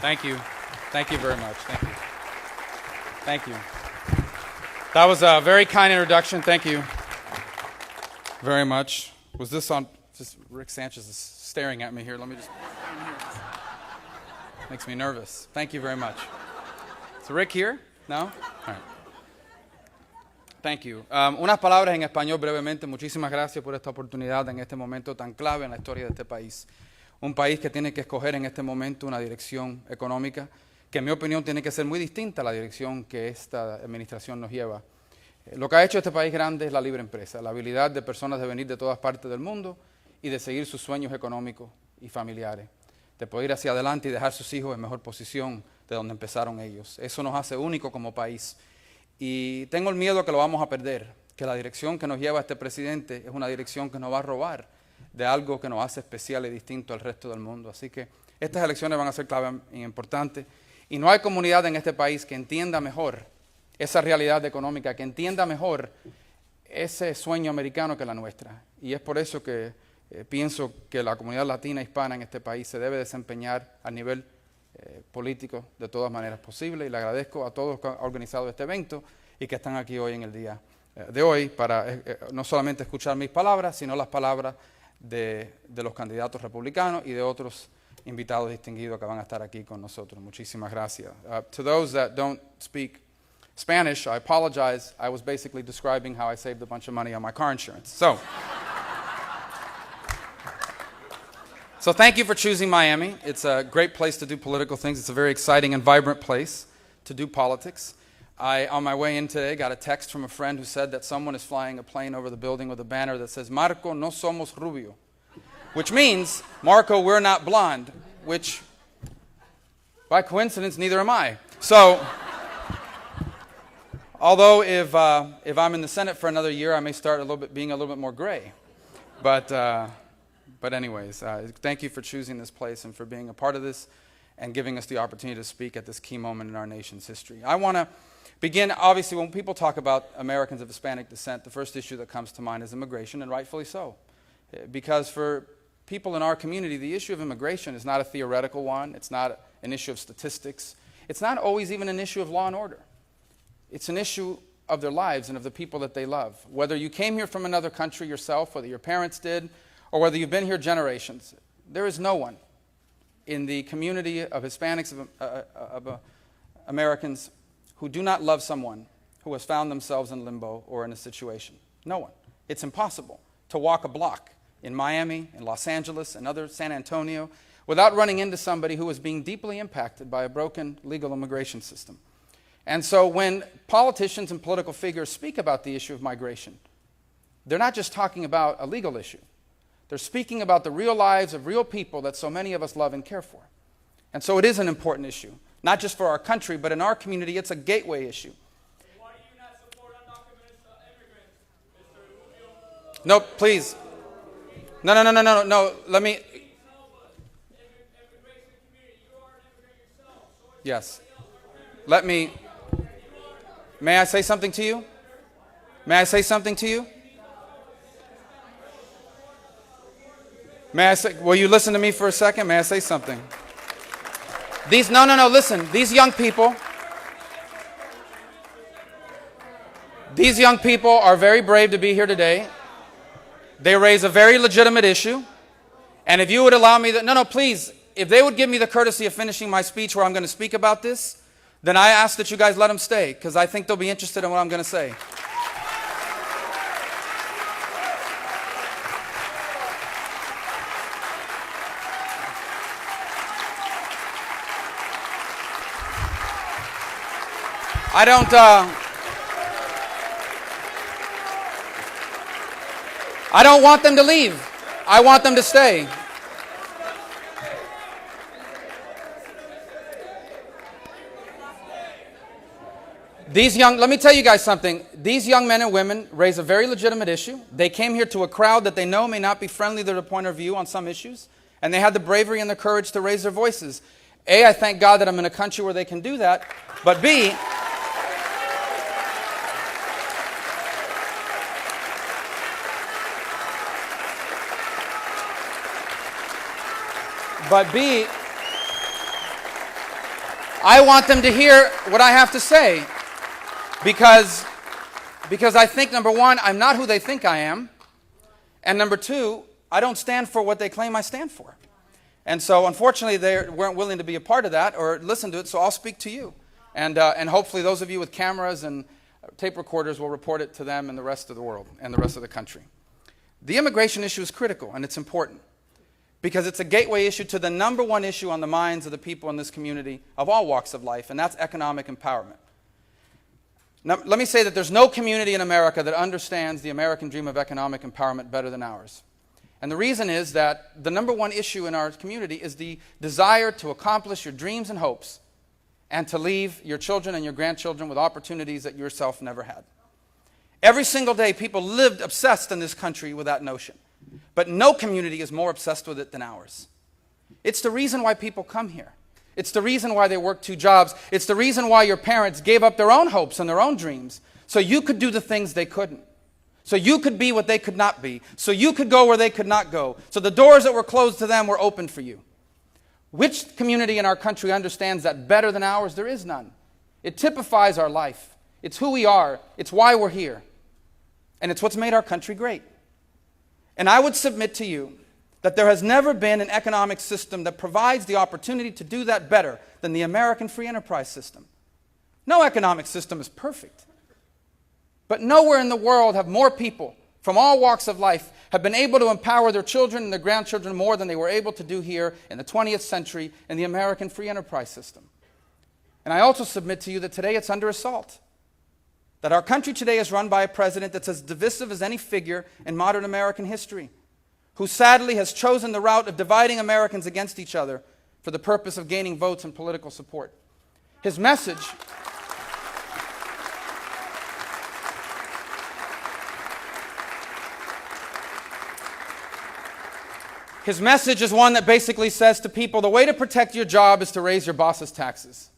Thank you. Thank you very much. Thank you. Thank you. That was a very kind introduction. Thank you very much. Was this on? Just Rick Sanchez is staring at me here. Let me just. Makes me nervous. Thank you very much. Is Rick here? No? All right. Thank you. Unas palabras en español brevemente. Muchísimas gracias por esta oportunidad en este momento tan clave en la historia de este país. Un país que tiene que escoger en este momento una dirección económica que en mi opinión tiene que ser muy distinta a la dirección que esta administración nos lleva. Lo que ha hecho este país grande es la libre empresa, la habilidad de personas de venir de todas partes del mundo y de seguir sus sueños económicos y familiares, de poder ir hacia adelante y dejar a sus hijos en mejor posición de donde empezaron ellos. Eso nos hace únicos como país. Y tengo el miedo que lo vamos a perder, que la dirección que nos lleva este presidente es una dirección que nos va a robar de algo que nos hace especial y distinto al resto del mundo. Así que estas elecciones van a ser clave e importantes. Y no hay comunidad en este país que entienda mejor esa realidad económica, que entienda mejor ese sueño americano que la nuestra. Y es por eso que pienso que la comunidad latina hispana en este país se debe desempeñar a nivel político de todas maneras posibles. Y le agradezco a todos que han organizado este evento y que están aquí hoy en el día de hoy para no solamente escuchar mis palabras, sino las palabras de los candidatos republicanos y de otros invitados distinguidos que van a estar aquí con nosotros. Muchísimas gracias. To those that don't speak Spanish, I apologize. I was basically describing how I saved a bunch of money on my car insurance. So thank you for choosing Miami. It's a great place to do political things. It's a very exciting and vibrant place to do politics. On my way in today, got a text from a friend who said that someone is flying a plane over the building with a banner that says, Marco, no somos Rubio, which means, Marco, we're not blonde, which, by coincidence, neither am I. So, although if I'm in the Senate for another year, I may start being a little bit more gray. But anyways, thank you for choosing this place and for being a part of this and giving us the opportunity to speak at this key moment in our nation's history. I want to begin, obviously, when people talk about Americans of Hispanic descent, the first issue that comes to mind is immigration, and rightfully so. Because for people in our community, the issue of immigration is not a theoretical one. It's not an issue of statistics. It's not always even an issue of law and order. It's an issue of their lives and of the people that they love. Whether you came here from another country yourself, whether your parents did, or whether you've been here generations, there is no one in the community of Hispanics, of Americans, who do not love someone who has found themselves in limbo or in a situation. No one. It's impossible to walk a block in Miami, in Los Angeles, and other San Antonio, without running into somebody who is being deeply impacted by a broken legal immigration system. And so when politicians and political figures speak about the issue of migration, they're not just talking about a legal issue. They're speaking about the real lives of real people that so many of us love and care for. And so it is an important issue, not just for our country, but in our community, it's a gateway issue. Why do you not support undocumented immigrants, Mr. Rubio? No, please. No. Let me. Yes. Let me. May I say something to you? May I say something to you? May I say, will you listen to me for a second? May I say something? Listen. These young people are very brave to be here today. They raise a very legitimate issue. And if you would allow me please, if they would give me the courtesy of finishing my speech where I'm going to speak about this, then I ask that you guys let them stay, because I think they'll be interested in what I'm going to say. I don't want them to leave. I want them to stay. Let me tell you guys something. These young men and women raise a very legitimate issue. They came here to a crowd that they know may not be friendly to their point of view on some issues, and they had the bravery and the courage to raise their voices. A, I thank God that I'm in a country where they can do that, but B, I want them to hear what I have to say because I think, number one, I'm not who they think I am, and number two, I don't stand for what they claim I stand for. And so, unfortunately, they weren't willing to be a part of that or listen to it, so I'll speak to you. And hopefully those of you with cameras and tape recorders will report it to them and the rest of the world and the rest of the country. The immigration issue is critical, and it's important because it's a gateway issue to the number one issue on the minds of the people in this community of all walks of life, and that's economic empowerment. Now, let me say that there's no community in America that understands the American dream of economic empowerment better than ours. And the reason is that the number one issue in our community is the desire to accomplish your dreams and hopes and to leave your children and your grandchildren with opportunities that yourself never had. Every single day, people lived obsessed in this country with that notion. But no community is more obsessed with it than ours. It's the reason why people come here. It's the reason why they work 2 jobs. It's the reason why your parents gave up their own hopes and their own dreams so you could do the things they couldn't. So you could be what they could not be. So you could go where they could not go. So the doors that were closed to them were opened for you. Which community in our country understands that better than ours? There is none. It typifies our life. It's who we are. It's why we're here. And it's what's made our country great. And I would submit to you that there has never been an economic system that provides the opportunity to do that better than the American free enterprise system. No economic system is perfect. But nowhere in the world have more people from all walks of life have been able to empower their children and their grandchildren more than they were able to do here in the 20th century in the American free enterprise system. And I also submit to you that today it's under assault. That our country today is run by a president that's as divisive as any figure in modern American history, who sadly has chosen the route of dividing Americans against each other for the purpose of gaining votes and political support. His message is one that basically says to people, the way to protect your job is to raise your boss's taxes.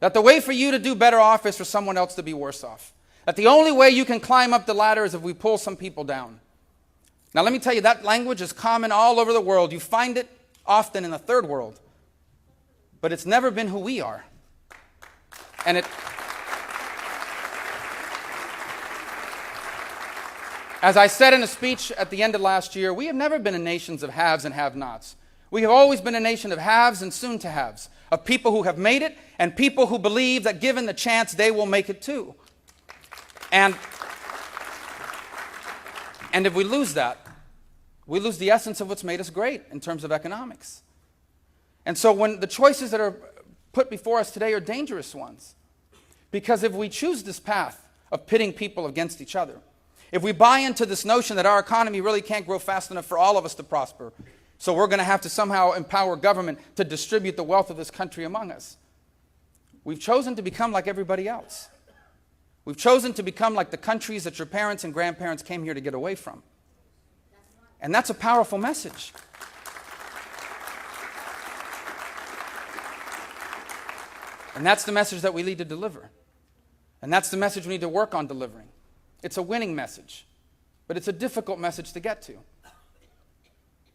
That the way for you to do better off is for someone else to be worse off. That the only way you can climb up the ladder is if we pull some people down. Now let me tell you, that language is common all over the world. You find it often in the third world. But it's never been who we are. And as I said in a speech at the end of last year, we have never been a nation of haves and have-nots. We have always been a nation of haves and soon-to-haves, of people who have made it and people who believe that given the chance, they will make it too. And if we lose that, we lose the essence of what's made us great in terms of economics. And so when the choices that are put before us today are dangerous ones, because if we choose this path of pitting people against each other, if we buy into this notion that our economy really can't grow fast enough for all of us to prosper, so we're going to have to somehow empower government to distribute the wealth of this country among us, we've chosen to become like everybody else. We've chosen to become like the countries that your parents and grandparents came here to get away from. And that's a powerful message. And that's the message that we need to deliver. And that's the message we need to work on delivering. It's a winning message, but it's a difficult message to get to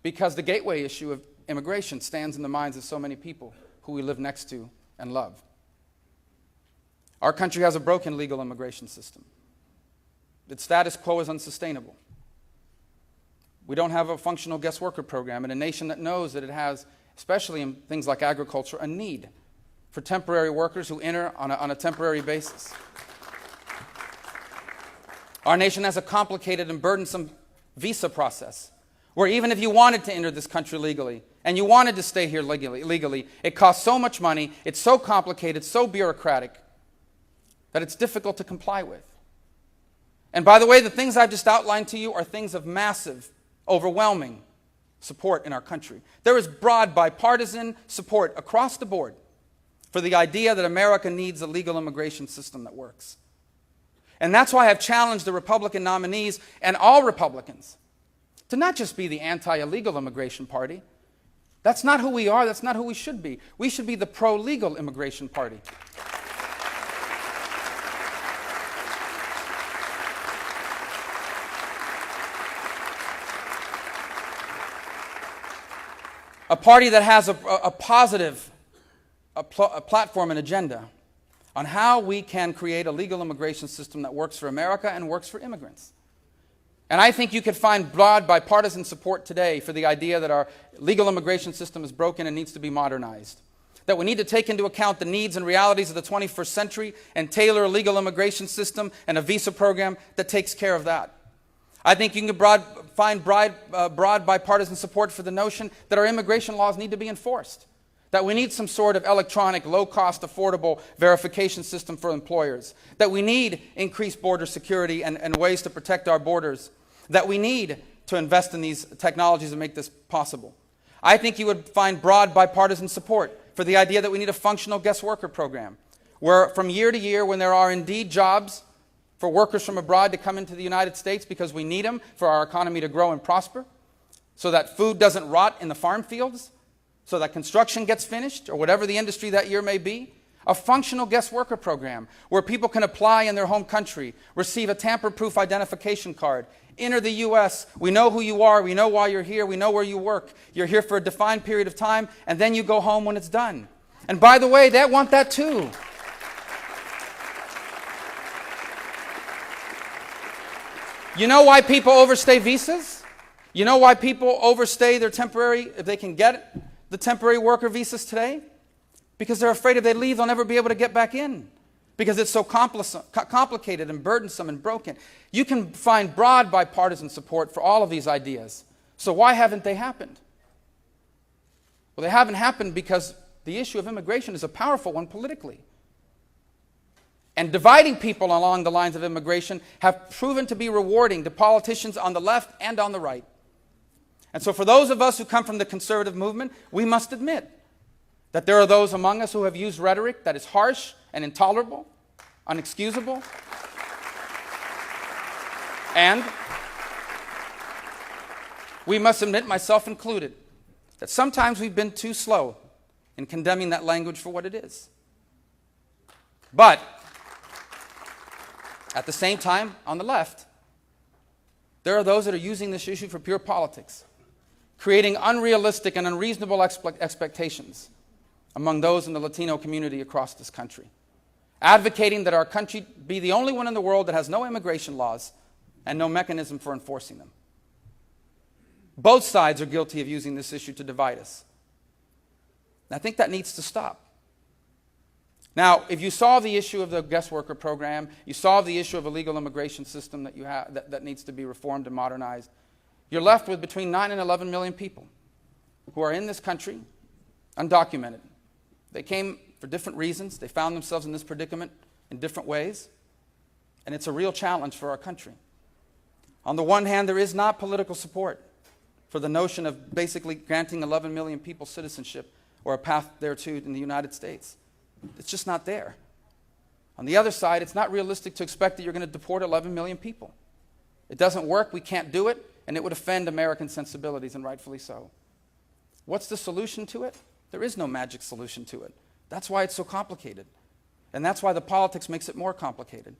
because the gateway issue of immigration stands in the minds of so many people who we live next to and love. Our country has a broken legal immigration system. Its status quo is unsustainable. We don't have a functional guest worker program in a nation that knows that it has, especially in things like agriculture, a need for temporary workers who enter on a temporary basis. Our nation has a complicated and burdensome visa process where even if you wanted to enter this country legally and you wanted to stay here legally, it costs so much money, it's so complicated, so bureaucratic, that it's difficult to comply with. And by the way, the things I've just outlined to you are things of massive, overwhelming support in our country. There is broad bipartisan support across the board for the idea that America needs a legal immigration system that works. And that's why I've challenged the Republican nominees and all Republicans to not just be the anti-illegal immigration party. That's not who we are. That's not who we should be. We should be the pro-legal immigration party. A party that has a positive a platform, an agenda on how we can create a legal immigration system that works for America and works for immigrants. And I think you could find broad bipartisan support today for the idea that our legal immigration system is broken and needs to be modernized. That we need to take into account the needs and realities of the 21st century and tailor a legal immigration system and a visa program that takes care of that. I think you can find broad bipartisan support for the notion that our immigration laws need to be enforced. That we need some sort of electronic, low-cost, affordable verification system for employers. That we need increased border security and ways to protect our borders. That we need to invest in these technologies that make this possible. I think you would find broad bipartisan support for the idea that we need a functional guest worker program, where from year to year, when there are indeed jobs for workers from abroad to come into the United States because we need them for our economy to grow and prosper, so that food doesn't rot in the farm fields, so that construction gets finished, or whatever the industry that year may be, a functional guest worker program where people can apply in their home country, receive a tamper-proof identification card, enter the U.S., we know who you are, we know why you're here, we know where you work, you're here for a defined period of time, and then you go home when it's done. And by the way, they want that too. You know why people overstay visas? You know why people overstay their temporary, if they can get the temporary worker visas today? Because they're afraid if they leave, they'll never be able to get back in. Because it's so complicated and burdensome and broken. You can find broad bipartisan support for all of these ideas. So why haven't they happened? Well, they haven't happened because the issue of immigration is a powerful one politically. And dividing people along the lines of immigration have proven to be rewarding to politicians on the left and on the right. And so for those of us who come from the conservative movement, we must admit that there are those among us who have used rhetoric that is harsh and intolerable, unexcusable. And we must admit, myself included, that sometimes we've been too slow in condemning that language for what it is. But at the same time, on the left, there are those that are using this issue for pure politics, creating unrealistic and unreasonable expectations among those in the Latino community across this country, advocating that our country be the only one in the world that has no immigration laws and no mechanism for enforcing them. Both sides are guilty of using this issue to divide us. And I think that needs to stop. Now, if you solve the issue of the guest worker program, you solve the issue of a legal immigration system that needs to be reformed and modernized, you're left with between 9 and 11 million people who are in this country undocumented. They came for different reasons. They found themselves in this predicament in different ways. And it's a real challenge for our country. On the one hand, there is not political support for the notion of basically granting 11 million people citizenship or a path thereto in the United States. It's just not there. On the other side, it's not realistic to expect that you're going to deport 11 million people. It doesn't work, we can't do it, and it would offend American sensibilities, and rightfully so. What's the solution to it? There is no magic solution to it. That's why it's so complicated. And that's why the politics makes it more complicated.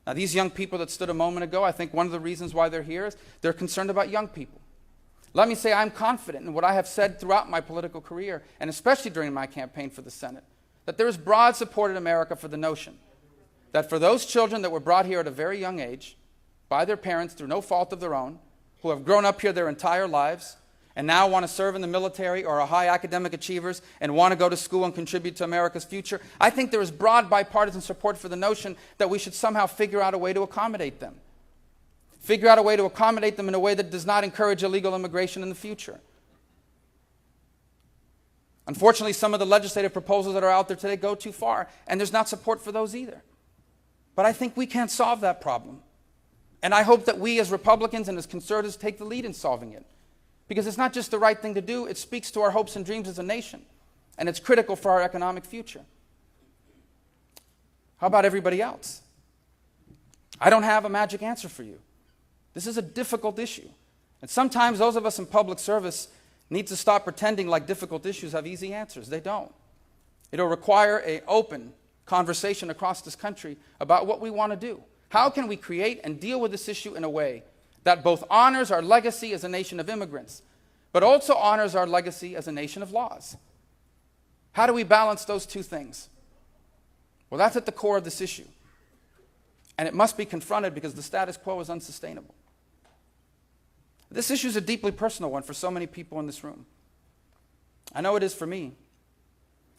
Now, these young people that stood a moment ago, I think one of the reasons why they're here is they're concerned about young people. Let me say I'm confident in what I have said throughout my political career, and especially during my campaign for the Senate, that there is broad support in America for the notion that for those children that were brought here at a very young age by their parents through no fault of their own, who have grown up here their entire lives, and now want to serve in the military or are high academic achievers and want to go to school and contribute to America's future, I think there is broad bipartisan support for the notion that we should somehow figure out a way to accommodate them. Figure out a way to accommodate them in a way that does not encourage illegal immigration in the future. Unfortunately, some of the legislative proposals that are out there today go too far, and there's not support for those either. But I think we can't solve that problem. And I hope that we as Republicans and as conservatives take the lead in solving it. Because it's not just the right thing to do, it speaks to our hopes and dreams as a nation. And it's critical for our economic future. How about everybody else? I don't have a magic answer for you. This is a difficult issue. And sometimes those of us in public service need to stop pretending like difficult issues have easy answers. They don't. It'll require an open conversation across this country about what we want to do. How can we create and deal with this issue in a way that both honors our legacy as a nation of immigrants, but also honors our legacy as a nation of laws? How do we balance those two things? Well, that's at the core of this issue. And it must be confronted because the status quo is unsustainable. This issue is a deeply personal one for so many people in this room. I know it is for me.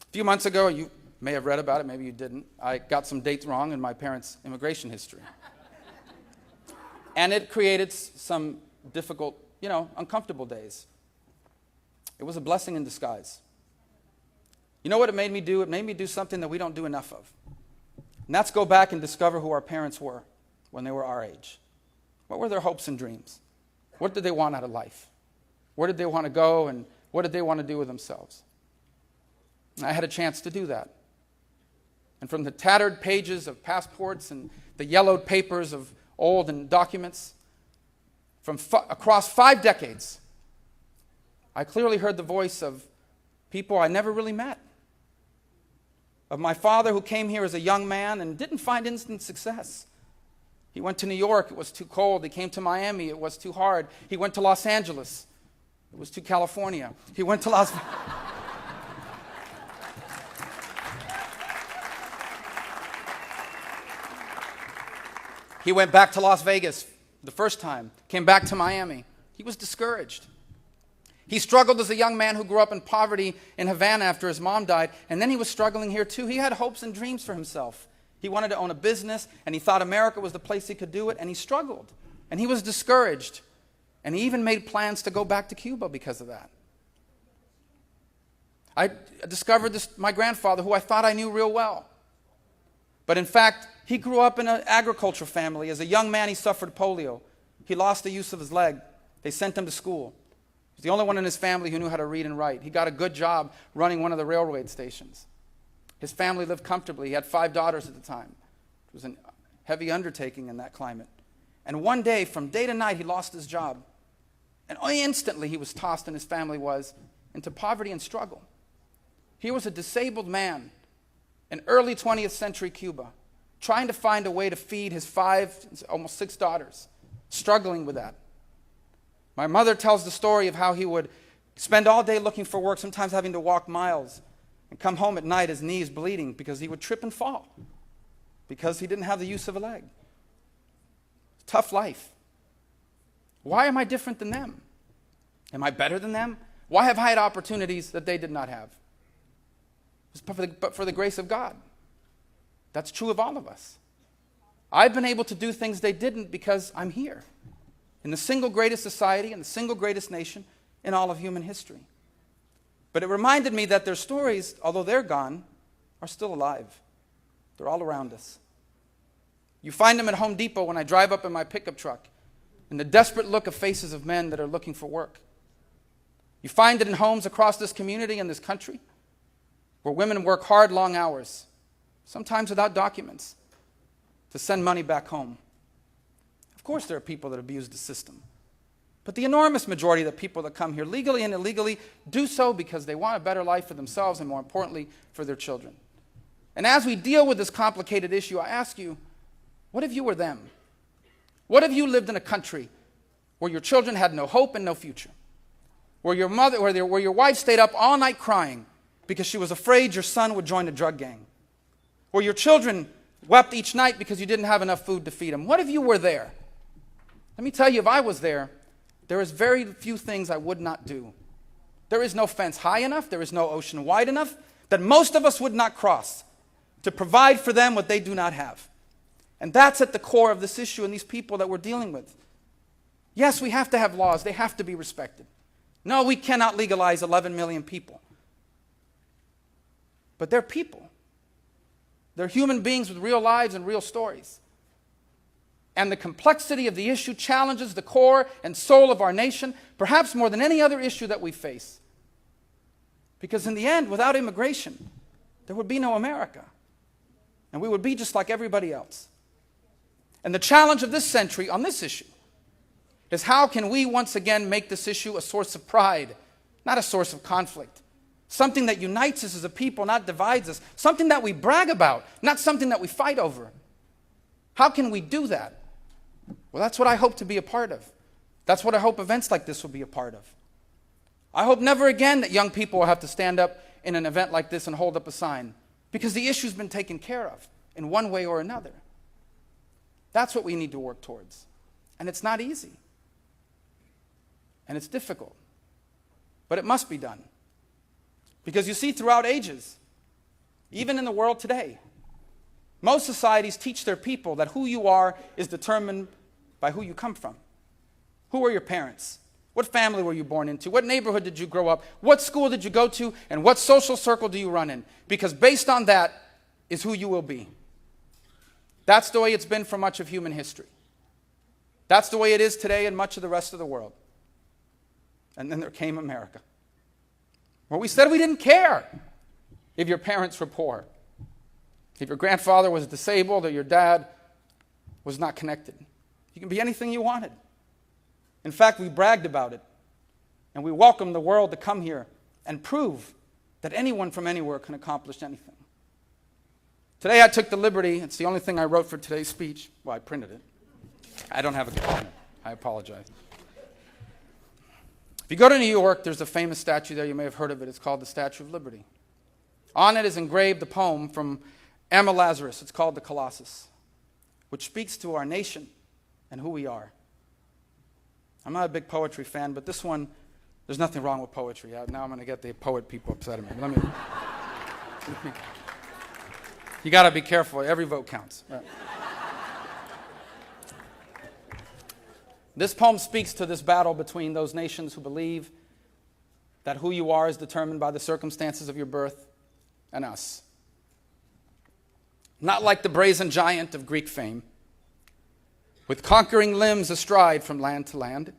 A few months ago, you may have read about it, maybe you didn't. I got some dates wrong in my parents' immigration history. And it created some difficult, uncomfortable days. It was a blessing in disguise. You know what it made me do? It made me do something that we don't do enough of. And that's go back and discover who our parents were when they were our age. What were their hopes and dreams? What did they want out of life? Where did they want to go, and what did they want to do with themselves? And I had a chance to do that. And from the tattered pages of passports and the yellowed papers of old and documents, from across 5 decades, I clearly heard the voice of people I never really met. Of my father, who came here as a young man and didn't find instant success. He went to New York, it was too cold. He came to Miami, it was too hard. He went to Los Angeles, it was too California. He went to Las Vegas. He went back to Las Vegas the first time, came back to Miami. He was discouraged. He struggled as a young man who grew up in poverty in Havana after his mom died, and then he was struggling here too. He had hopes and dreams for himself. He wanted to own a business, and he thought America was the place he could do it, and he struggled. And he was discouraged. And he even made plans to go back to Cuba because of that. I discovered my grandfather, who I thought I knew real well. But in fact, he grew up in an agricultural family. As a young man, he suffered polio. He lost the use of his leg. They sent him to school. He was the only one in his family who knew how to read and write. He got a good job running one of the railroad stations. His family lived comfortably. He had 5 daughters at the time. It was a heavy undertaking in that climate. And one day, from day to night, he lost his job. And instantly he was tossed, and his family was, into poverty and struggle. He was a disabled man in early 20th century Cuba, trying to find a way to feed his 5, almost 6 daughters, struggling with that. My mother tells the story of how he would spend all day looking for work, sometimes having to walk miles, and come home at night, his knees bleeding, because he would trip and fall, because he didn't have the use of a leg. Tough life. Why am I different than them? Am I better than them? Why have I had opportunities that they did not have? But for the grace of God. That's true of all of us. I've been able to do things they didn't because I'm here, in the single greatest society, in the single greatest nation in all of human history. But it reminded me that their stories, although they're gone, are still alive. They're all around us. You find them at Home Depot when I drive up in my pickup truck, in the desperate look of faces of men that are looking for work. You find it in homes across this community and this country, where women work hard, long hours, sometimes without documents, to send money back home. Of course there are people that abuse the system. But the enormous majority of the people that come here, legally and illegally, do so because they want a better life for themselves and, more importantly, for their children. And as we deal with this complicated issue, I ask you, what if you were them? What if you lived in a country where your children had no hope and no future? Where your wife stayed up all night crying because she was afraid your son would join a drug gang? Where your children wept each night because you didn't have enough food to feed them? What if you were there? Let me tell you, if I was there, there is very few things I would not do. There is no fence high enough, there is no ocean wide enough that most of us would not cross to provide for them what they do not have. And that's at the core of this issue and these people that we're dealing with. Yes, we have to have laws. They have to be respected. No, we cannot legalize 11 million people. But they're people. They're human beings with real lives and real stories. And the complexity of the issue challenges the core and soul of our nation, perhaps more than any other issue that we face. Because in the end, without immigration, there would be no America. And we would be just like everybody else. And the challenge of this century on this issue is how can we once again make this issue a source of pride, not a source of conflict. Something that unites us as a people, not divides us. Something that we brag about, not something that we fight over. How can we do that? Well, that's what I hope to be a part of. That's what I hope events like this will be a part of. I hope never again that young people will have to stand up in an event like this and hold up a sign, because the issue's been taken care of in one way or another. That's what we need to work towards. And it's not easy. And it's difficult. But it must be done. Because you see, throughout ages, even in the world today, most societies teach their people that who you are is determined by who you come from. Who are your parents? What family were you born into? What neighborhood did you grow up? What school did you go to? And what social circle do you run in? Because based on that is who you will be. That's the way it's been for much of human history. That's the way it is today in much of the rest of the world. And then there came America, where we said we didn't care if your parents were poor, if your grandfather was disabled or your dad was not connected. You can be anything you wanted. In fact, we bragged about it, and we welcomed the world to come here and prove that anyone from anywhere can accomplish anything. Today I took the liberty, it's the only thing I wrote for today's speech. Well, I printed it. I don't have a pen. I apologize. If you go to New York, there's a famous statue there. You may have heard of it. It's called the Statue of Liberty. On it is engraved a poem from Emma Lazarus. It's called The Colossus, which speaks to our nation and who we are. I'm not a big poetry fan, but this one, there's nothing wrong with poetry. Now I'm going to get the poet people upset at me. You got to be careful. Every vote counts. Right. This poem speaks to this battle between those nations who believe that who you are is determined by the circumstances of your birth and us. Not like the brazen giant of Greek fame, with conquering limbs astride from land to land.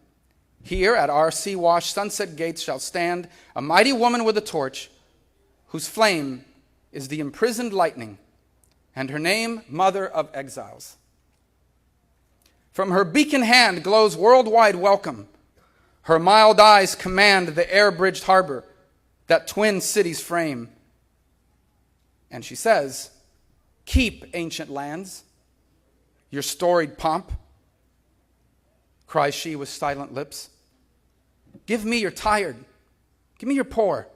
Here at our sea-washed sunset gates shall stand a mighty woman with a torch, whose flame is the imprisoned lightning, and her name, Mother of Exiles. From her beacon hand glows worldwide welcome. Her mild eyes command the air-bridged harbor that twin cities frame. And she says, "Keep, ancient lands, your storied pomp," cries she with silent lips. "Give me your tired, give me your poor,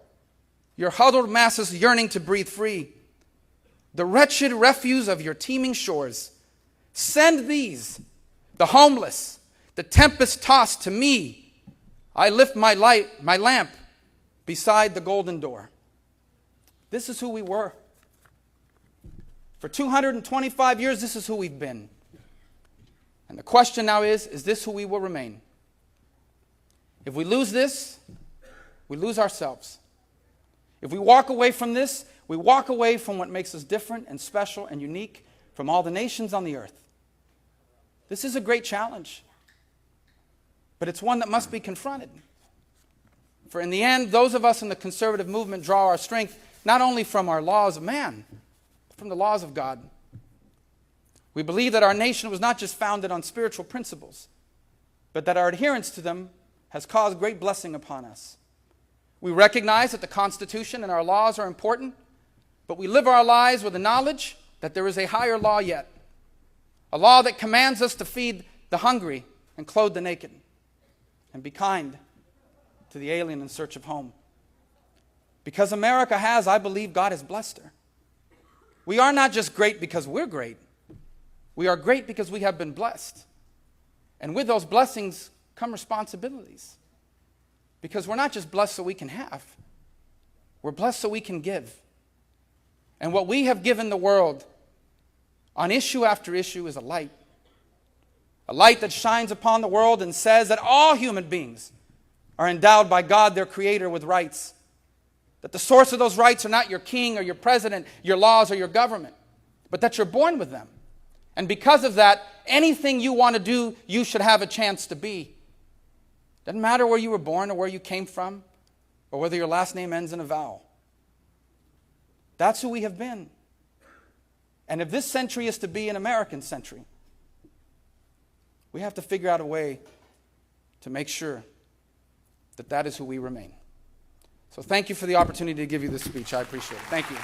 your huddled masses yearning to breathe free, the wretched refuse of your teeming shores. Send these, the homeless, the tempest-tossed, to me. I lift my light, my lamp, beside the golden door." This is who we were. For 225 years, this is who we've been. And the question now is this who we will remain? If we lose this, we lose ourselves. If we walk away from this, we walk away from what makes us different and special and unique from all the nations on the earth. This is a great challenge, but it's one that must be confronted. For in the end, those of us in the conservative movement draw our strength not only from our laws of man, but from the laws of God. We believe that our nation was not just founded on spiritual principles, but that our adherence to them has caused great blessing upon us. We recognize that the Constitution and our laws are important, but we live our lives with the knowledge that there is a higher law yet. A law that commands us to feed the hungry and clothe the naked, and be kind to the alien in search of home. Because America has, I believe God has blessed her. We are not just great because we're great. We are great because we have been blessed. And with those blessings come responsibilities. Because we're not just blessed so we can have. We're blessed so we can give. And what we have given the world on issue after issue is a light. A light that shines upon the world and says that all human beings are endowed by God, their Creator, with rights. That the source of those rights are not your king or your president, your laws or your government, but that you're born with them. And because of that, anything you want to do, you should have a chance to be. Doesn't matter where you were born or where you came from, or whether your last name ends in a vowel. That's who we have been. And if this century is to be an American century, we have to figure out a way to make sure that that is who we remain. So thank you for the opportunity to give you this speech. I appreciate it. Thank you.